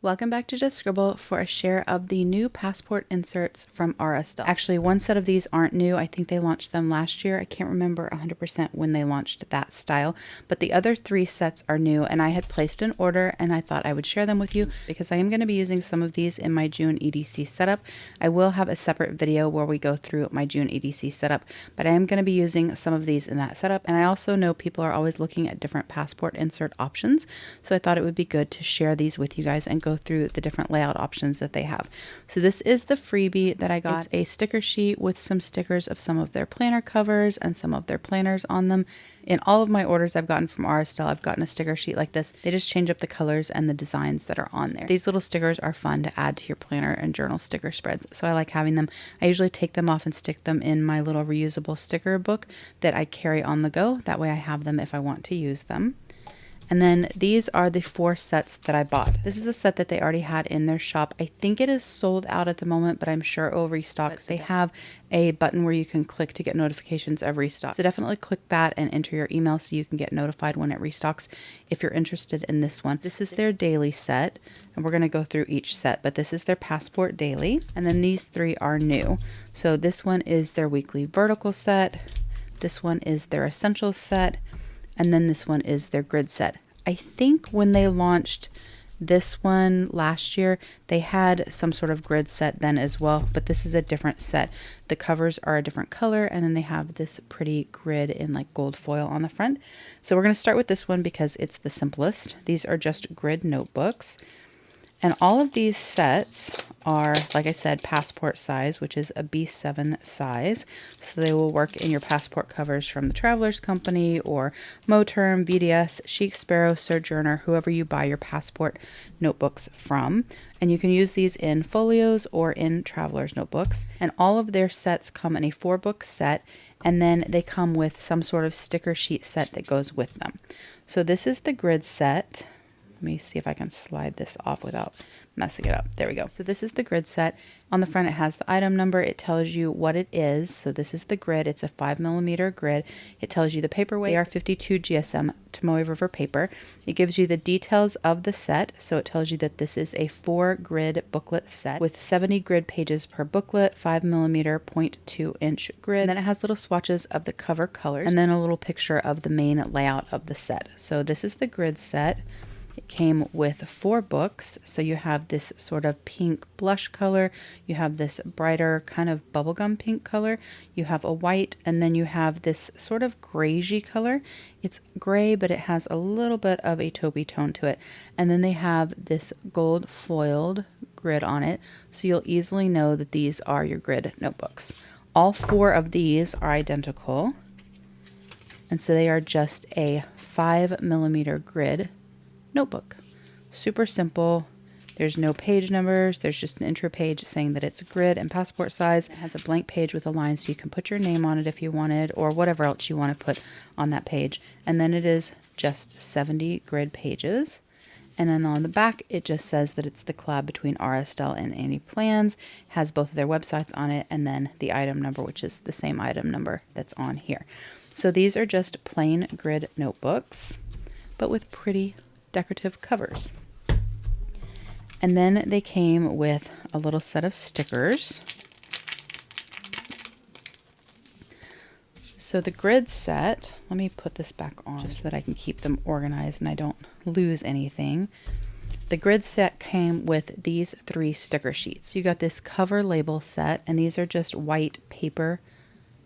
Welcome back to Just Scribble for a share of the new passport inserts from AExAP. Actually, one set of these aren't new. I think they launched them last year. I can't remember 100% when they launched that style, but the other 3 sets are new, and I had placed an order and I thought I would share them with you because I am going to be using some of these in my June EDC setup. I will have a separate video where we go through my June EDC setup, but I am going to be using some of these in that setup, and I also know people are always looking at different passport insert options, so I thought it would be good to share these with you guys and go through the different layout options that they have. So this is the freebie that I got. It's a sticker sheet with some stickers of some of their planner covers and some of their planners on them. In all of my orders I've gotten from AExAP, I've gotten a sticker sheet like this. They just change up the colors and the designs that are on there. These little stickers are fun to add to your planner and journal sticker spreads, so I like having them. I usually take them off and stick them in my little reusable sticker book that I carry on the go. That way I have them if I want to use them. And then these are the 4 sets that I bought. This is the set that they already had in their shop. I think it is sold out at the moment, but I'm sure it will restock. They have a button where you can click to get notifications of restock. So definitely click that and enter your email so you can get notified when it restocks if you're interested in this one. This is their daily set, and we're going to go through each set, but this is their passport daily. And then these 3 are new. So this one is their weekly vertical set. This one is their essentials set. And then this one is their grid set. I think when they launched this one last year, they had some sort of grid set then as well, but this is a different set. The covers are a different color, and then they have this pretty grid in like gold foil on the front. So we're going to start with this one because it's the simplest. These are just grid notebooks. And all of these sets are, like I said, passport size, which is a B7 size. So they will work in your passport covers from the Traveler's Company or Moterm, VDS, Chic Sparrow, Sojourner, whoever you buy your passport notebooks from. And you can use these in folios or in Traveler's notebooks. And all of their sets come in a 4-book set, and then they come with some sort of sticker sheet set that goes with them. So this is the grid set. Let me see if I can slide this off without messing it up. There we go. So this is the grid set. On the front, it has the item number. It tells you what it is. So this is the grid. It's a 5mm grid. It tells you the paperweight. They are 52 GSM Tomoe River paper. It gives you the details of the set. So it tells you that this is a 4-grid booklet set with 70 grid pages per booklet, 5mm 0.2-inch grid. And then it has little swatches of the cover colors and then a little picture of the main layout of the set. So this is the grid set. It came with 4 books, so you have this sort of pink blush color, you have this brighter kind of bubblegum pink color, you have a white, and then you have this sort of grayish color. It's gray, but it has a little bit of a taupey tone to it. And then they have this gold foiled grid on it, so you'll easily know that these are your grid notebooks. All 4 of these are identical, and so they are just a 5mm grid notebook. Super simple. There's no page numbers. There's just an intro page saying that it's a grid and passport size. It has a blank page with a line so you can put your name on it if you wanted, or whatever else you want to put on that page. And then it is just 70 grid pages. And then on the back, it just says that it's the collab between AExAP and Annie Plans. It has both of their websites on it, and then the item number, which is the same item number that's on here. So these are just plain grid notebooks, but with pretty decorative covers. And then they came with a little set of stickers. So the grid set, let me put this back on just so that I can keep them organized and I don't lose anything. The grid set came with these 3 sticker sheets. You got this cover label set, and these are just white paper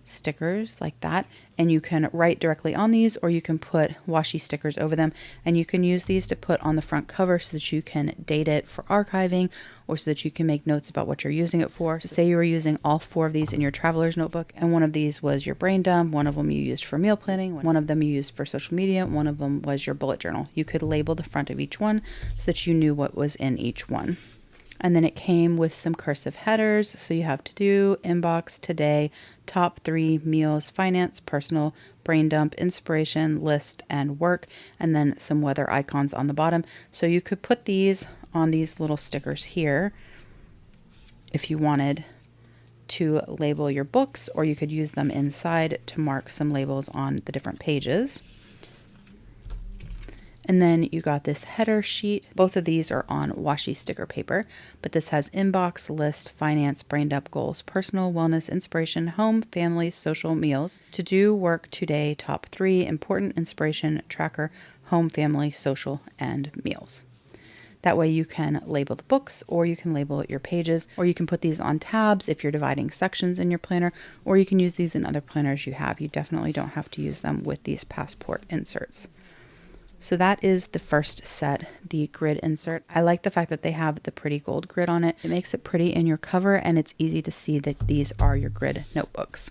stickers like that, and you can write directly on these, or you can put washi stickers over them, and you can use these to put on the front cover so that you can date it for archiving, or so that you can make notes about what you're using it for. So say you were using all 4 of these in your traveler's notebook, and one of these was your brain dump, one of them you used for meal planning, one of them you used for social media, one of them was your bullet journal. You could label the front of each one so that you knew what was in each one. And then it came with some cursive headers. So you have to do, inbox, today, top 3, meals, finance, personal, brain dump, inspiration, list, and work, and then some weather icons on the bottom. So you could put these on these little stickers here if you wanted to label your books, or you could use them inside to mark some labels on the different pages. And then you got this header sheet. Both of these are on washi sticker paper, but this has inbox, list, finance, brain dump, goals, personal, wellness, inspiration, home, family, social, meals, to do, work, today, top 3, important, inspiration, tracker, home, family, social, and meals. That way you can label the books, or you can label your pages, or you can put these on tabs if you're dividing sections in your planner, or you can use these in other planners you have. You definitely don't have to use them with these passport inserts. So that is the first set, the grid insert. I like the fact that they have the pretty gold grid on it. It makes it pretty in your cover, and it's easy to see that these are your grid notebooks.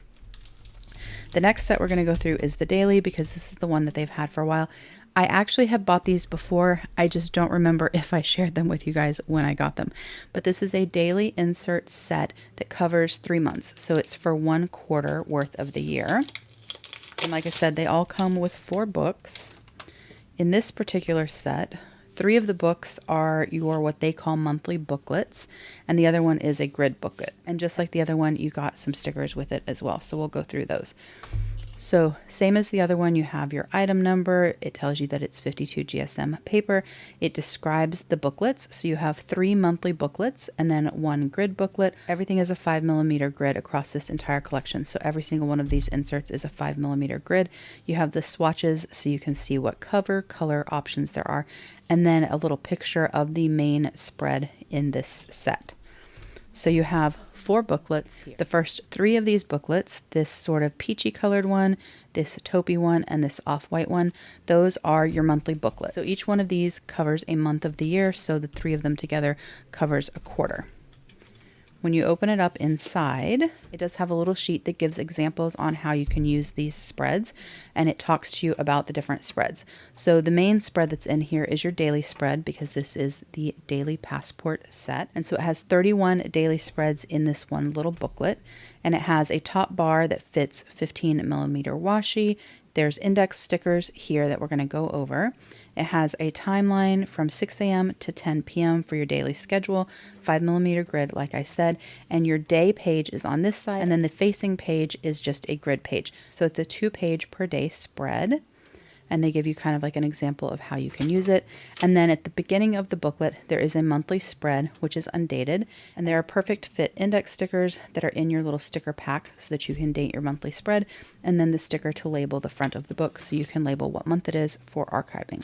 The next set we're going to go through is the daily, because this is the one that they've had for a while. I actually have bought these before. I just don't remember if I shared them with you guys when I got them. But this is a daily insert set that covers 3 months. So it's for 1 quarter worth of the year. And like I said, they all come with 4 books. In this particular set, 3 of the books are your what they call monthly booklets, and the other one is a grid booklet. And just like the other one, you got some stickers with it as well. So we'll go through those. So same as the other one, you have your item number. It tells you that it's 52 GSM paper. It describes the booklets. So you have 3 monthly booklets and then 1 grid booklet. Everything is a 5mm grid across this entire collection. So every single one of these inserts is a 5mm grid. You have the swatches so you can see what cover, color options there are, and then a little picture of the main spread in this set. So you have 4 booklets here. The first 3 of these booklets, this sort of peachy colored one, this taupey one, and this off-white one, those are your monthly booklets. So each one of these covers a month of the year, so the 3 of them together covers a quarter. When you open it up inside, it does have a little sheet that gives examples on how you can use these spreads, and it talks to you about the different spreads. So the main spread that's in here is your daily spread, because this is the daily passport set. And so it has 31 daily spreads in this one little booklet, and it has a top bar that fits 15mm washi. There's index stickers here that we're going to go over. It has a timeline from 6 a.m. to 10 p.m. for your daily schedule, 5mm grid, like I said, and your day page is on this side, and then the facing page is just a grid page. So it's a 2-page per day spread, and they give you kind of like an example of how you can use it. And then at the beginning of the booklet, there is a monthly spread, which is undated, and there are perfect fit index stickers that are in your little sticker pack so that you can date your monthly spread, and then the sticker to label the front of the book so you can label what month it is for archiving.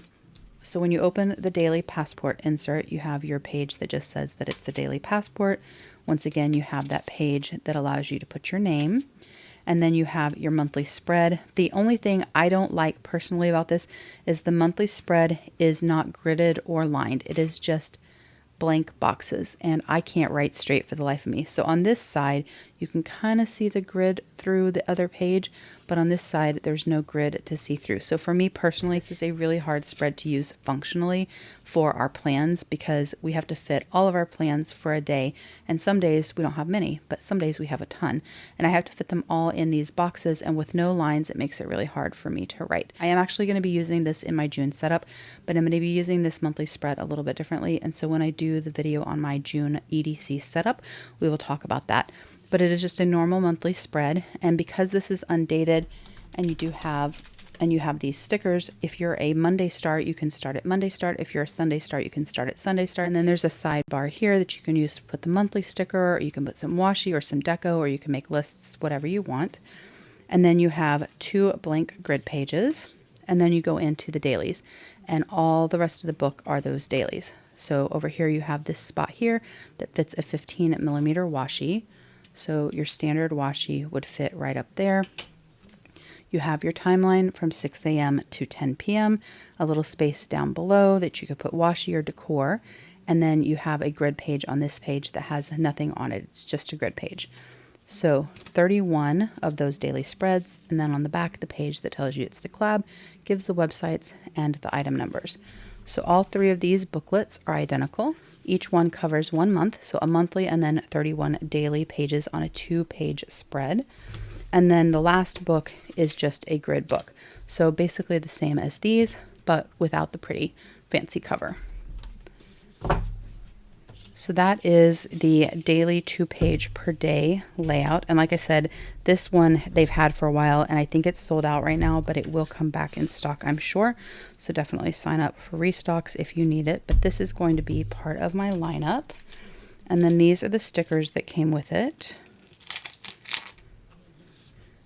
So when you open the daily passport insert, you have your page that just says that it's the daily passport. Once again, you have that page that allows you to put your name. And then you have your monthly spread. The only thing I don't like personally about this is the monthly spread is not gridded or lined. It is just blank boxes, and I can't write straight for the life of me. So on this side, you can kind of see the grid through the other page, but on this side, there's no grid to see through. So for me personally, this is a really hard spread to use functionally for our plans, because we have to fit all of our plans for a day. And some days we don't have many, but some days we have a ton. And I have to fit them all in these boxes, and with no lines, it makes it really hard for me to write. I am actually going to be using this in my June setup, but I'm going to be using this monthly spread a little bit differently. And so when I do the video on my June EDC setup, we will talk about that. But it is just a normal monthly spread, and because this is undated, and you have these stickers, if you're a Monday start, you can start at Monday start. If you're a Sunday start, you can start at Sunday start. And then there's a sidebar here that you can use to put the monthly sticker, or you can put some washi or some deco, or you can make lists, whatever you want. And then you have 2 blank grid pages, and then you go into the dailies, and all the rest of the book are those dailies. So over here you have this spot here that fits a 15mm washi. So your standard washi would fit right up there. You have your timeline from 6 a.m. to 10 p.m., a little space down below that you could put washi or decor, and then you have a grid page on this page that has nothing on it. It's just a grid page. So 31 of those daily spreads, and then on the back, the page that tells you it's the collab gives the websites and the item numbers. So all 3 of these booklets are identical. Each one covers 1 month, so a monthly and then 31 daily pages on a 2-page spread. And then the last book is just a grid book. So basically the same as these, but without the pretty fancy cover. So that is the daily 2-page per day layout. And like I said, this one they've had for a while and I think it's sold out right now, but it will come back in stock, I'm sure. So definitely sign up for restocks if you need it. But this is going to be part of my lineup. And then these are the stickers that came with it.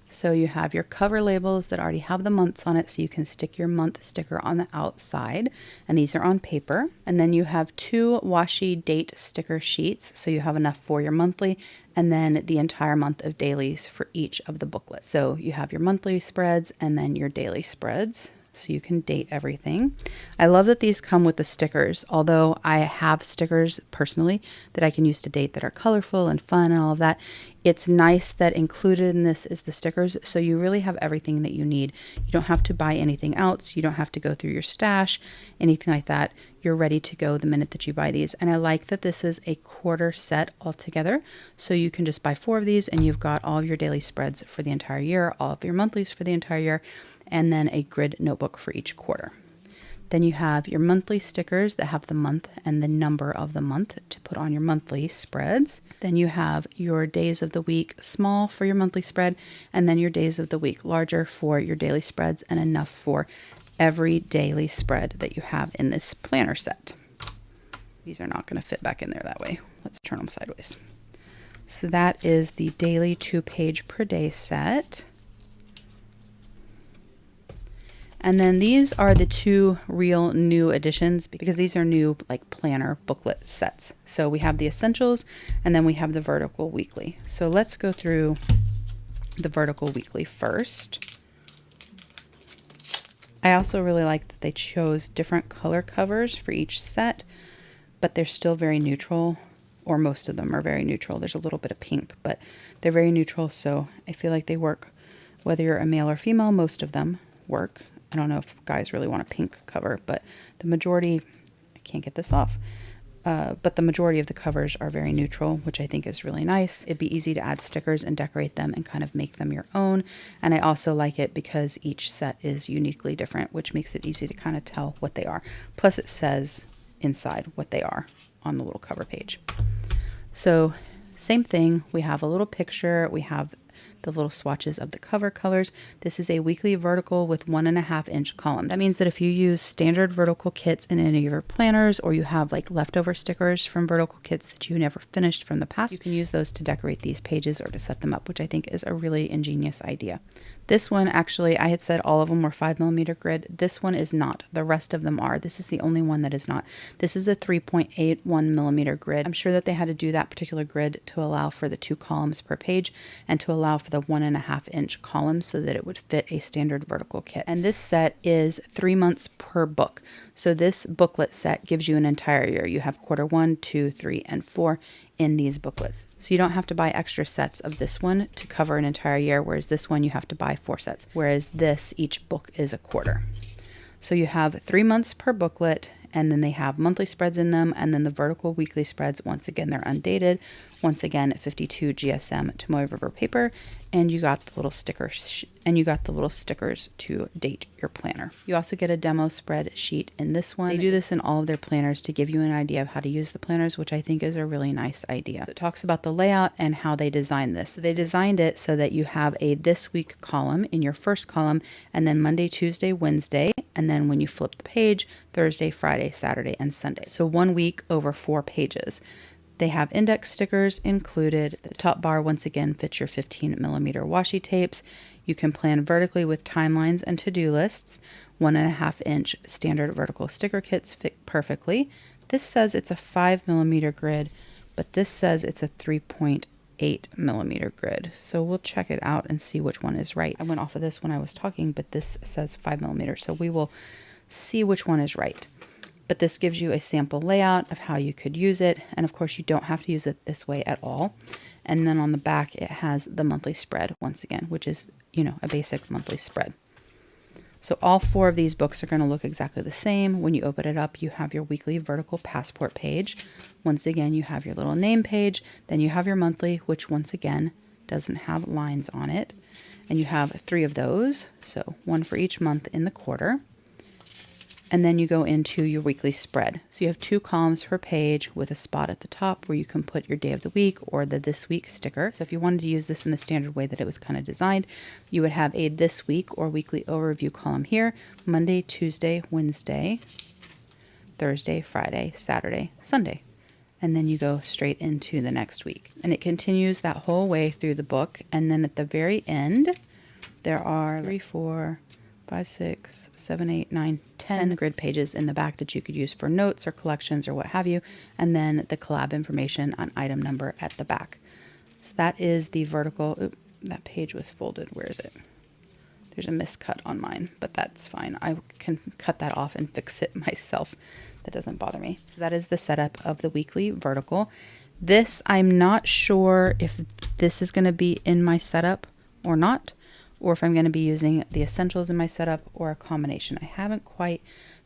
So you have your cover labels that already have the months on it, so you can stick your month sticker on the outside, and these are on paper. And then you have 2 washi date sticker sheets, so you have enough for your monthly and then the entire month of dailies for each of the booklets. So you have your monthly spreads and then your daily spreads, so you can date everything. I love that these come with the stickers, although I have stickers personally that I can use to date that are colorful and fun and all of that. It's nice that included in this is the stickers, so you really have everything that you need. You don't have to buy anything else. You don't have to go through your stash, anything like that. You're ready to go the minute that you buy these. And I like that this is a quarter set altogether, so you can just buy 4 of these and you've got all of your daily spreads for the entire year, all of your monthlies for the entire year, and then a grid notebook for each quarter. Then you have your monthly stickers that have the month and the number of the month to put on your monthly spreads. Then you have your days of the week small for your monthly spread, and then your days of the week larger for your daily spreads, and enough for every daily spread that you have in this planner set. These are not going to fit back in there that way. Let's turn them sideways. So that is the daily 2-page per day set. And then these are the 2 real new additions, because these are new like planner booklet sets. So we have the essentials and then we have the vertical weekly. So let's go through the vertical weekly first. I also really like that they chose different color covers for each set, but they're still very neutral, or most of them are very neutral. There's a little bit of pink, but they're very neutral. So I feel like they work whether you're a male or female. Most of them work. I don't know if guys really want a pink cover, but the majority, I can't get this off, but the majority of the covers are very neutral, which I think is really nice. It'd be easy to add stickers and decorate them and kind of make them your own. And I also like it because each set is uniquely different, which makes it easy to kind of tell what they are. Plus it says inside what they are on the little cover page. So same thing, we have a little picture, we have the little swatches of the cover colors. This is a weekly vertical with 1.5-inch columns. That means that if you use standard vertical kits in any of your planners, or you have like leftover stickers from vertical kits that you never finished from the past, you can use those to decorate these pages or to set them up, which I think is a really ingenious idea. This one, actually, I had said all of them were 5mm grid. This one is not. The rest of them are. This is the only one that is not. This is a 3.81mm grid. I'm sure that they had to do that particular grid to allow for the 2 columns per page and to allow for the 1.5-inch columns so that it would fit a standard vertical kit. And this set is 3 months per book. So this booklet set gives you an entire year. You have quarter 1, 2, 3, and 4 in these booklets. So you don't have to buy extra sets of this one to cover an entire year, whereas this one you have to buy 4 sets, whereas this, each book is a quarter. So you have 3 months per booklet, and then they have monthly spreads in them, and then the vertical weekly spreads, once again, they're undated. Once again, 52 GSM Tomoe River paper, and you got the little stickers, to date your planner. You also get a demo spread sheet in this one. They do this in all of their planners to give you an idea of how to use the planners, which I think is a really nice idea. So it talks about the layout and how they designed this. So they designed it so that you have a this week column in your first column, and then Monday, Tuesday, Wednesday, and then when you flip the page, Thursday, Friday, Saturday, and Sunday. So 1 week over 4 pages. They have index stickers included. The top bar, once again, fits your 15mm washi tapes. You can plan vertically with timelines and to-do lists. 1.5-inch standard vertical sticker kits fit perfectly. This says it's a 5mm grid, but this says it's a 3.8mm grid. So we'll check it out and see which one is right. I went off of this when I was talking, but this says 5mm, so we will see which one is right. But this gives you a sample layout of how you could use it. And of course, you don't have to use it this way at all. And then on the back, it has the monthly spread once again, which is, a basic monthly spread. So all 4 of these books are going to look exactly the same. When you open it up, you have your weekly vertical passport page. Once again, you have your little name page. Then you have your monthly, which once again doesn't have lines on it. And you have 3 of those. So 1 for each month in the quarter. And then you go into your weekly spread. So you have 2 columns per page with a spot at the top where you can put your day of the week or the this week sticker. So if you wanted to use this in the standard way that it was kind of designed, you would have a this week or weekly overview column here: Monday, Tuesday, Wednesday, Thursday, Friday, Saturday, Sunday. And then you go straight into the next week. And it continues that whole way through the book. And then at the very end, there are 3, 4, 5, 6, 7, 8, 9, 10 grid pages in the back that you could use for notes or collections or what have you. And then the collab information on item number at the back. So that is the vertical. Oop, that page was folded. Where is it? There's a miscut on mine, but that's fine. I can cut that off and fix it myself. That doesn't bother me. So that is the setup of the weekly vertical. This, I'm not sure if this is going to be in my setup or not, or if I'm going to be using the essentials in my setup or a combination. I haven't quite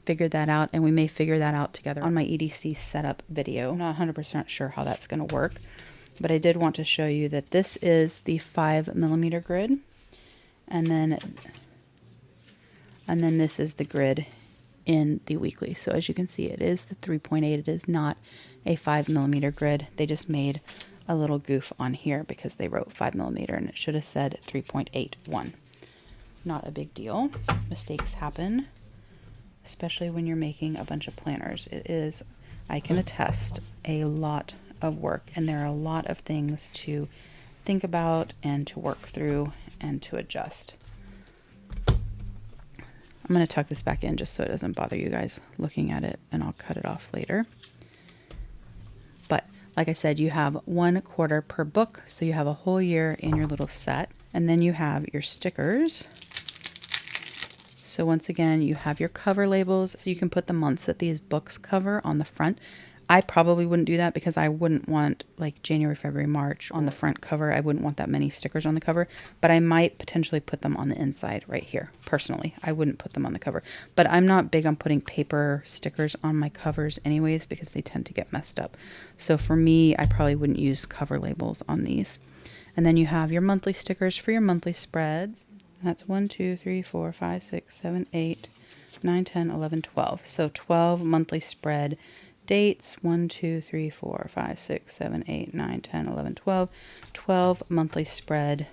figured that out, and we may figure that out together on my EDC setup video. I'm not 100% sure how that's going to work, but I did want to show you that this is the 5mm grid, and then this is the grid in the weekly. So as you can see, it is the 3.8. It is not a 5mm grid. They just made a little goof on here because they wrote 5mm and it should have said 3.81. Not a big deal. Mistakes happen, especially when you're making a bunch of planners. It is, I can attest, a lot of work, and there are a lot of things to think about and to work through and to adjust. I'm going to tuck this back in just so it doesn't bother you guys looking at it, and I'll cut it off later. But like I said, you have 1 quarter per book, so you have a whole year in your little set. And then you have your stickers. So once again, you have your cover labels, so you can put the months that these books cover on the front. I probably wouldn't do that because I wouldn't want like January, February, March on the front cover. I wouldn't want that many stickers on the cover, but I might potentially put them on the inside right here. Personally, I wouldn't put them on the cover, but I'm not big on putting paper stickers on my covers anyways because they tend to get messed up. So for me, I probably wouldn't use cover labels on these. And then you have your monthly stickers for your monthly spreads. That's 1, 2, 3, 4, 5, 6, 7, 8, 9, 10, 11, 12. So 12 monthly spread dates: 1, 2, 3, 4, 5, 6, 7, 8, 9, 10, 11, 12. 12 monthly spread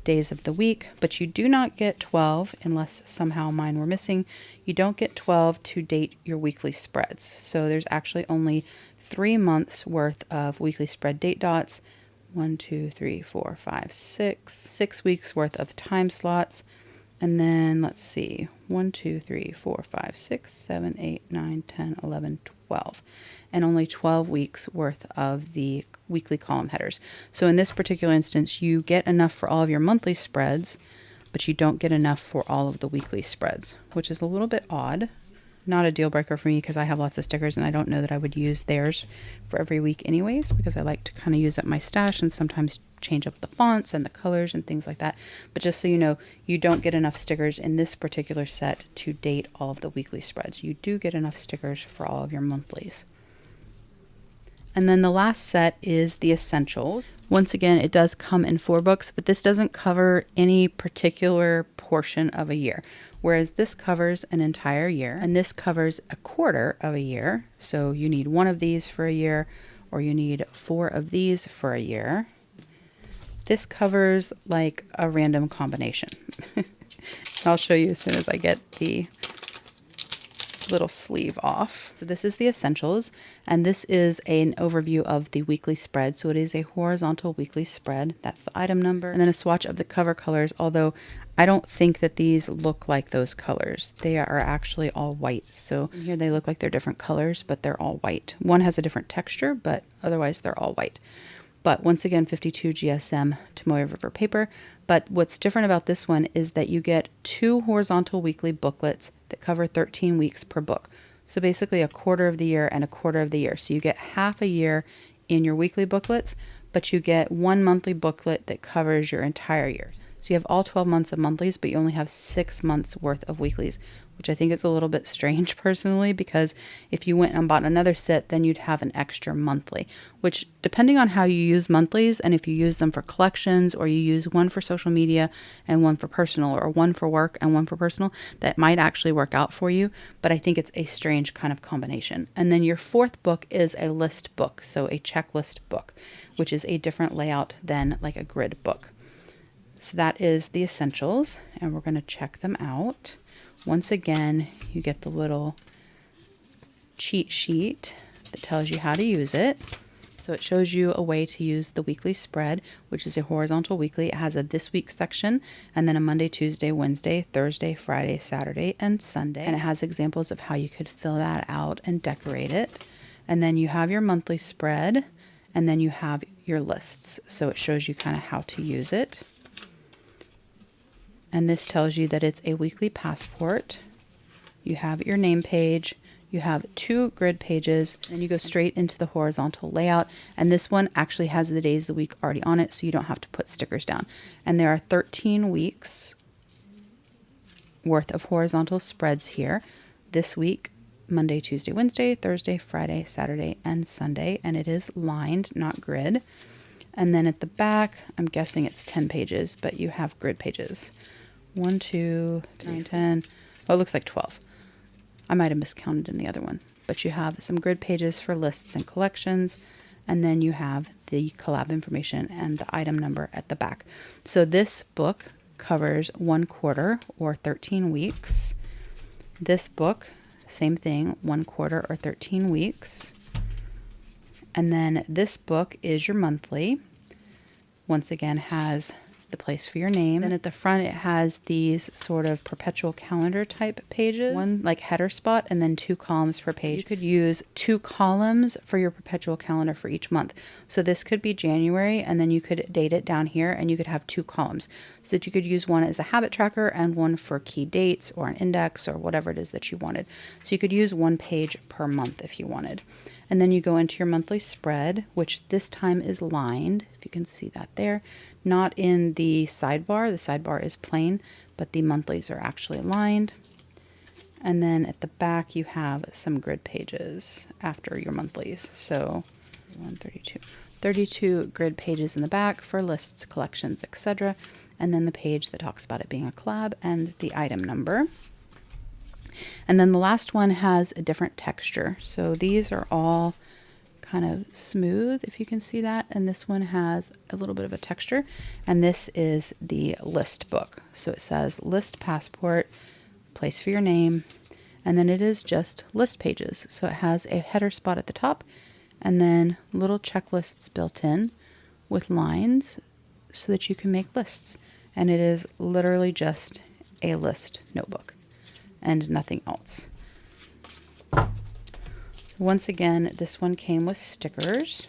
days of the week, but you do not get 12 unless somehow mine were missing. You don't get 12 to date your weekly spreads. So there's actually only 3 months worth of weekly spread date dots. 1, 2, 3, 4, 5, 6. 6 weeks worth of time slots. And then let's see, 1, 2, 3, 4, 5, 6, 7, 8, 9, 10, 11, 12. And only 12 weeks worth of the weekly column headers. So in this particular instance, you get enough for all of your monthly spreads, but you don't get enough for all of the weekly spreads, which is a little bit odd. Not a deal breaker for me because I have lots of stickers and I don't know that I would use theirs for every week anyways, because I like to kind of use up my stash and sometimes change up the fonts and the colors and things like that. But just so you know, you don't get enough stickers in this particular set to date all of the weekly spreads. You do get enough stickers for all of your monthlies. And then the last set is the essentials. Once again, it does come in 4 books, but this doesn't cover any particular portion of a year. Whereas this covers an entire year, and this covers a quarter of a year. So you need 1 of these for a year, or you need 4 of these for a year. This covers like a random combination. I'll show you as soon as I get the little sleeve off. So this is the essentials, and this is an overview of the weekly spread. So it is a horizontal weekly spread. That's the item number, and then a swatch of the cover colors, although I don't think that these look like those colors. They are actually all white. So here they look like they're different colors, but they're all white. One has a different texture, but otherwise they're all white. But once again, 52 GSM Tomoe River paper. But what's different about this one is that you get 2 horizontal weekly booklets that cover 13 weeks per book. So basically a quarter of the year and a quarter of the year. So you get half a year in your weekly booklets, but you get 1 monthly booklet that covers your entire year. So you have all 12 months of monthlies, but you only have 6 months worth of weeklies, which I think is a little bit strange personally, because if you went and bought another set, then you'd have an extra monthly, which depending on how you use monthlies, and if you use them for collections or you use one for social media and one for personal, or one for work and one for personal, that might actually work out for you. But I think it's a strange kind of combination. And then your fourth book is a list book, so a checklist book, which is a different layout than like a grid book. So that is the essentials, and we're going to check them out. Once again, you get the little cheat sheet that tells you how to use it. So it shows you a way to use the weekly spread, which is a horizontal weekly. It has a this week section, and then a Monday, Tuesday, Wednesday, Thursday, Friday, Saturday, and Sunday. And it has examples of how you could fill that out and decorate it. And then you have your monthly spread, and then you have your lists. So it shows you kind of how to use it. And this tells you that it's a weekly passport. You have your name page, you have 2 grid pages, and you go straight into the horizontal layout. And this one actually has the days of the week already on it, so you don't have to put stickers down. And there are 13 weeks worth of horizontal spreads here. This week, Monday, Tuesday, Wednesday, Thursday, Friday, Saturday, and Sunday. And it is lined, not grid. And then at the back, I'm guessing it's 10 pages, but you have grid pages. 1, 2, 3, 9, 10. Oh, it looks like 12. I might have miscounted in the other one. But you have some grid pages for lists and collections. And then you have the collab information and the item number at the back. So this book covers 1 quarter or 13 weeks. This book, same thing, 1 quarter or 13 weeks. And then this book is your monthly. Once again, has the place for your name. Then at the front, it has these sort of perpetual calendar type pages, one like header spot, and then 2 columns per page. You could use 2 columns for your perpetual calendar for each month. So this could be January, and then you could date it down here, and you could have 2 columns so that you could use one as a habit tracker and one for key dates or an index or whatever it is that you wanted. So you could use 1 page per month if you wanted. And then you go into your monthly spread, which this time is lined, if you can see that there. Not in the sidebar. The sidebar is plain, but the monthlies are actually lined. And then at the back, you have some grid pages after your monthlies. So 32 grid pages in the back for lists, collections, etc. And then the page that talks about it being a collab and the item number. And then the last one has a different texture. So these are all kind of smooth, if you can see that. And this one has a little bit of a texture. And this is the list book. So it says list passport, place for your name. And then it is just list pages. So it has a header spot at the top and then little checklists built in with lines so that you can make lists. And it is literally just a list notebook and nothing else. Once again, this one came with stickers.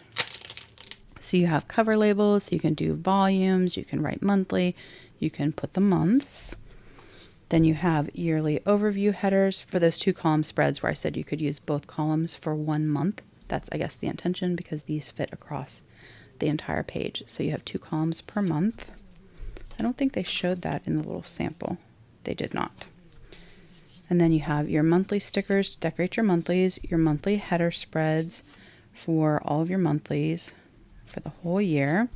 So you have cover labels, so you can do volumes, you can write monthly, you can put the months. Then you have yearly overview headers for those 2 column spreads where I said you could use both columns for 1 month. That's, I guess, the intention because these fit across the entire page. So you have 2 columns per month. I don't think they showed that in the little sample. They did not. And then you have your monthly stickers to decorate your monthlies, your monthly header spreads for all of your monthlies for the whole year,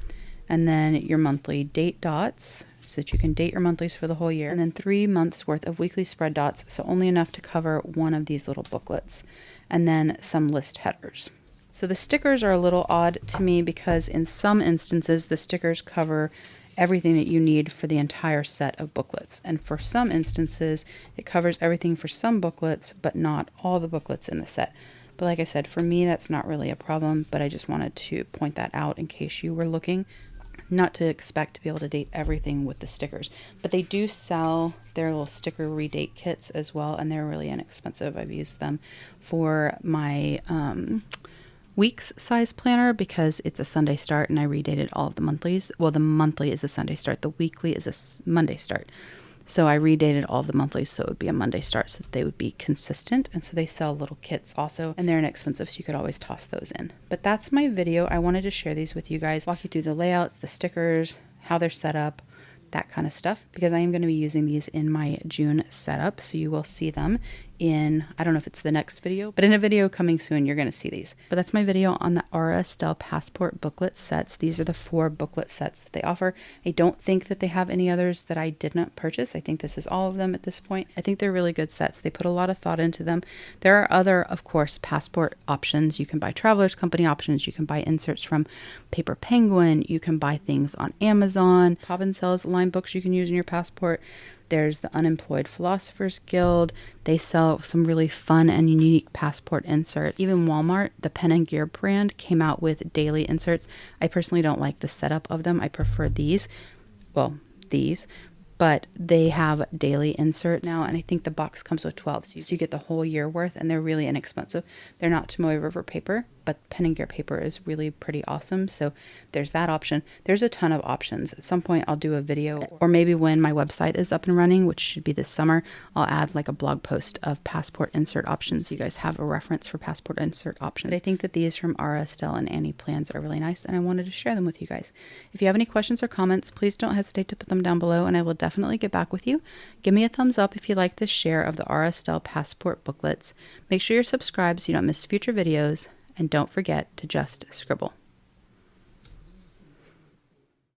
and then your monthly date dots so that you can date your monthlies for the whole year, and then 3 months worth of weekly spread dots, so only enough to cover one of these little booklets, and then some list headers. So the stickers are a little odd to me because in some instances the stickers cover everything that you need for the entire set of booklets. And for some instances, it covers everything for some booklets, but not all the booklets in the set. But like I said, for me, that's not really a problem, but I just wanted to point that out in case you were looking. Not to expect to be able to date everything with the stickers, but they do sell their little sticker redate kits as well, and they're really inexpensive. I've used them for my weeks size planner because it's a Sunday start and I redated all of the monthlies. Well, the monthly is a Sunday start. The weekly is a Monday start. So I redated all of the monthlies so it would be a Monday start so that they would be consistent. And so they sell little kits also, and they're inexpensive, so you could always toss those in. But that's my video. I wanted to share these with you guys, walk you through the layouts, the stickers, how they're set up, that kind of stuff, because I am going to be using these in my June setup. So you will see them in, I don't know if it's the next video, but in a video coming soon, you're going to see these. But that's my video on the Aura Estelle Passport booklet sets. These are the 4 booklet sets that they offer. I don't think that they have any others that I did not purchase. I think this is all of them at this point. I think they're really good sets. They put a lot of thought into them. There are other, of course, passport options. You can buy Traveler's Company options. You can buy inserts from Paper Penguin. You can buy things on Amazon. Poppin sells lined books you can use in your passport. There's the Unemployed Philosophers Guild. They sell some really fun and unique passport inserts. Even Walmart, the Pen and Gear brand, came out with daily inserts. I personally don't like the setup of them. I prefer these. Well, these. But they have daily inserts now, and I think the box comes with 12, so you get the whole year worth, and they're really inexpensive. They're not Tomoe River paper, but Pen and Gear paper is really pretty awesome, so there's that option. There's a ton of options. At some point, I'll do a video, or maybe when my website is up and running, which should be this summer, I'll add like a blog post of passport insert options, so you guys have a reference for passport insert options. But I think that these from Aura Estelle and Annie Plans are really nice, and I wanted to share them with you guys. If you have any questions or comments, please don't hesitate to put them down below, and I will definitely get back with you. Give me a thumbs up if you like this share of the Aura Estelle Passport booklets. Make sure you're subscribed so you don't miss future videos, and don't forget to just scribble.